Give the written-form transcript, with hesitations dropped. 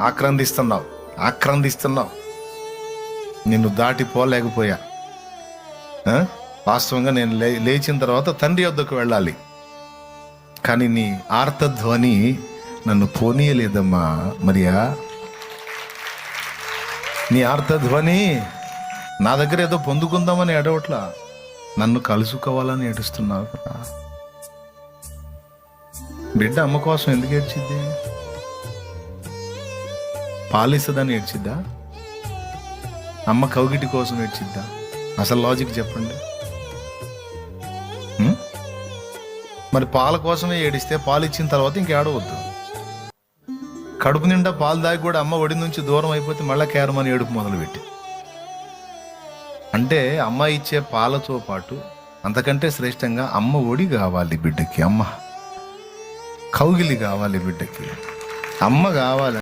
ఆక్రందిస్తున్నావు. నిన్ను దాటిపోలేకపోయా. వాస్తవంగా నేను లేచిన తర్వాత తండ్రి వద్దకు వెళ్ళాలి, కానీ నీ ఆర్తధ్వని నన్ను పోనీయలేదమ్మా మరియా. నీ ఆర్తధ్వని నా దగ్గర ఏదో పొందుకుందామని ఏడవట్లా, నన్ను కలుసుకోవాలని ఏడుస్తున్నావు కదా. బిడ్డ అమ్మ కోసం ఎందుకు ఏడ్చిద్ది? పాలిస్తుందని ఏడ్చిద్దా? అమ్మ కౌగిటి కోసం ఏడ్చిద్దా? అసలు లాజిక్ చెప్పండి. మరి పాల కోసమే ఏడిస్తే పాలు ఇచ్చిన తర్వాత ఇంకేడవద్దు. కడుపు నిండా పాలు దాగి కూడా అమ్మ ఒడి నుంచి దూరం అయిపోతే మళ్ళీ కేరమని ఏడుపు మొదలుపెట్టి. అంటే అమ్మ ఇచ్చే పాలతో పాటు అంతకంటే శ్రేష్టంగా అమ్మ ఒడి కావాలి బిడ్డకి, అమ్మ కౌగిలి కావాలి బిడ్డకి, అమ్మ కావాలి.